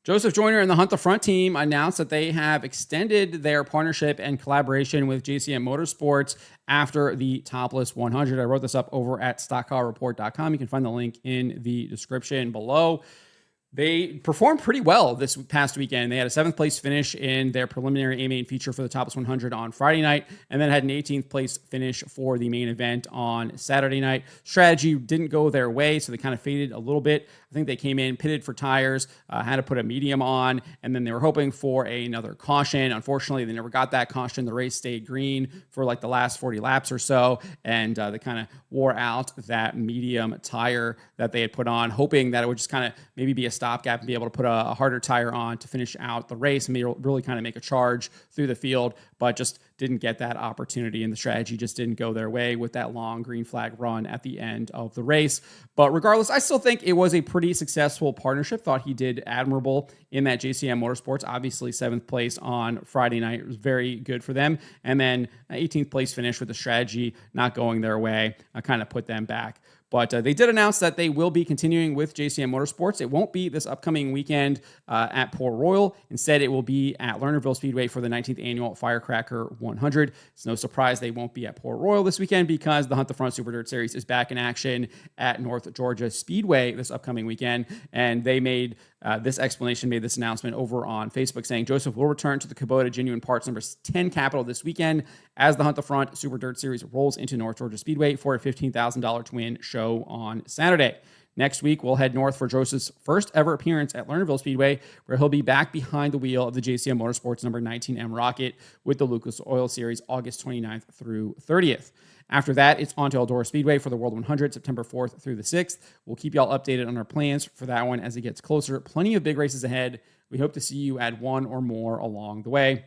Joseph Joyner and the Hunt the Front team announced that they have extended their partnership and collaboration with JCM Motorsports after the Topless 100. I wrote this up over at stockcarreport.com. You can find the link in the description below. They performed pretty well this past weekend. They had a 7th place finish in their preliminary A-Main feature for the Topless 100 on Friday night, and then had an 18th place finish for the main event on Saturday night. Strategy didn't go their way, so they kind of faded a little bit. I think they came in, pitted for tires, had to put a medium on, and then they were hoping for another caution. Unfortunately, they never got that caution. The race stayed green for like the last 40 laps or so, and they kind of wore out that medium tire that they had put on, hoping that it would just kind of maybe be a stopgap and be able to put a harder tire on to finish out the race and really kind of make a charge through the field, but just didn't get that opportunity, and the strategy just didn't go their way with that long green flag run at the end of the race. But regardless, I still think it was a pretty successful partnership. Thought he did admirable in that JCM Motorsports. Obviously, 7th place on Friday night. It was very good for them. And then 18th place finish with the strategy not going their way. I kind of put them back. But they did announce that they will be continuing with JCM Motorsports. It won't be this upcoming weekend at Port Royal. Instead, it will be at Lernerville Speedway for the 19th Annual Firecracker 100. It's no surprise they won't be at Port Royal this weekend because the Hunt the Front Super Dirt Series is back in action at North Georgia Speedway this upcoming weekend. And they made this announcement over on Facebook saying Joseph will return to the Kubota Genuine Parts number 10 Capital this weekend as the Hunt the Front Super Dirt Series rolls into North Georgia Speedway for a $15,000 to win show on Saturday. Next week, we'll head north for Joseph's first ever appearance at Lernerville Speedway, where he'll be back behind the wheel of the JCM Motorsports number 19M Rocket with the Lucas Oil Series August 29th through 30th. After that, it's on to Eldora Speedway for the World 100, September 4th through the 6th. We'll keep y'all updated on our plans for that one as it gets closer. Plenty of big races ahead. We hope to see you at one or more along the way.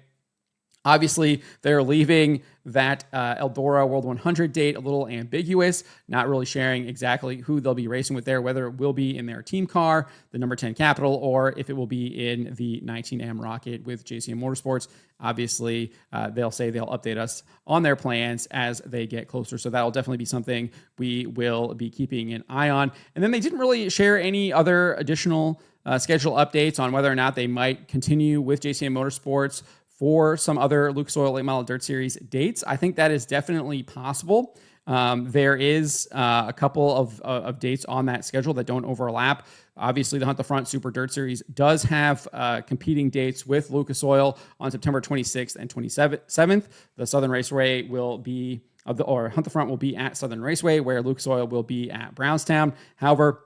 Obviously, they're leaving that Eldora World 100 date a little ambiguous, not really sharing exactly who they'll be racing with there, whether it will be in their team car, the number 10 Capital, or if it will be in the 19M Rocket with JCM Motorsports. Obviously, they'll say they'll update us on their plans as they get closer, so that'll definitely be something we will be keeping an eye on. And then they didn't really share any other additional schedule updates on whether or not they might continue with JCM Motorsports for some other Lucas Oil Late Model Dirt Series dates. I think that is definitely possible. There is a couple of dates on that schedule that don't overlap. Obviously, the Hunt the Front Super Dirt Series does have competing dates with Lucas Oil on September 26th and 27th. The Southern Raceway will be, Hunt the Front will be at Southern Raceway, where Lucas Oil will be at Brownstown. However,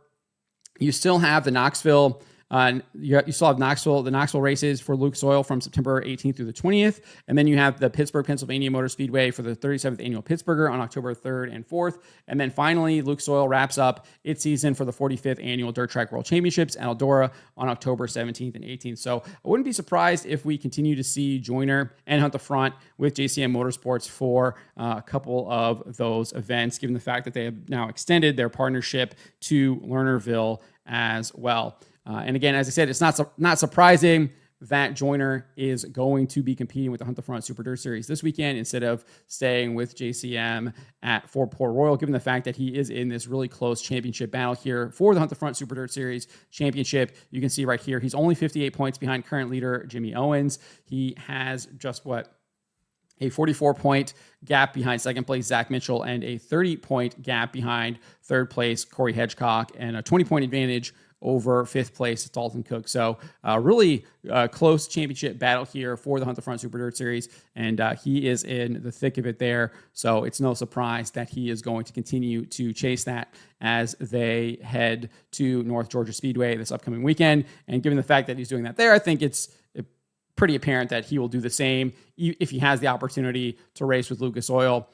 you still have the Knoxville. You still have the Knoxville races for Lucas Oil from September 18th through the 20th. And then you have the Pittsburgh, Pennsylvania Motor Speedway for the 37th Annual Pittsburgher on October 3rd and 4th. And then finally, Lucas Oil wraps up its season for the 45th Annual Dirt Track World Championships at Eldora on October 17th and 18th. So I wouldn't be surprised if we continue to see Joyner and Hunt the Front with JCM Motorsports for a couple of those events, given the fact that they have now extended their partnership to Lernerville as well. And again, as I said, it's not surprising that Joyner is going to be competing with the Hunt the Front Super Dirt Series this weekend instead of staying with JCM at Port Royal, given the fact that he is in this really close championship battle here for the Hunt the Front Super Dirt Series championship. You can see right here, he's only 58 points behind current leader Jimmy Owens. He has just a 44-point gap behind second place Zach Mitchell and a 30-point gap behind third place Corey Hedgecock and a 20-point advantage over fifth place Dalton Cook. So really close championship battle here for the Hunt the Front Super Dirt Series, and he is in the thick of it there. So it's no surprise that he is going to continue to chase that as they head to North Georgia Speedway this upcoming weekend. And given the fact that he's doing that there, I think it's pretty apparent that he will do the same if he has the opportunity to race with Lucas Oil.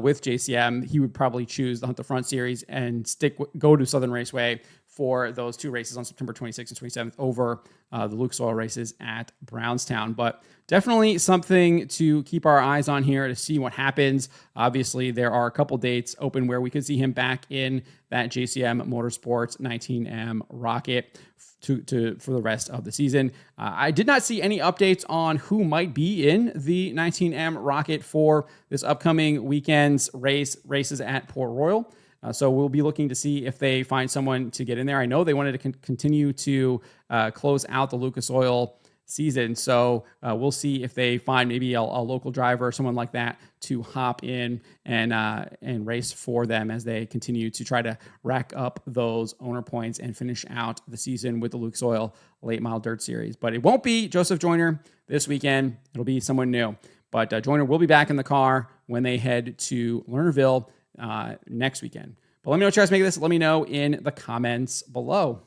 With JCM, he would probably choose the Hunt the Front Series and go to Southern Raceway for those two races on September 26th and 27th over the Lucas Oil races at Brownstown. But definitely something to keep our eyes on here to see what happens. Obviously, there are a couple dates open where we could see him back in that JCM Motorsports 19M Rocket for the rest of the season. I did not see any updates on who might be in the 19M Rocket for this upcoming weekend's races at Port Royal. So we'll be looking to see if they find someone to get in there. I know they wanted to continue to close out the Lucas Oil season. So we'll see if they find maybe a local driver or someone like that to hop in and race for them as they continue to try to rack up those owner points and finish out the season with the Lucas Oil Late Model Dirt Series. But it won't be Joseph Joyner this weekend. It'll be someone new. But Joyner will be back in the car when they head to Lernerville next weekend. But let me know what you guys make of this. Let me know in the comments below.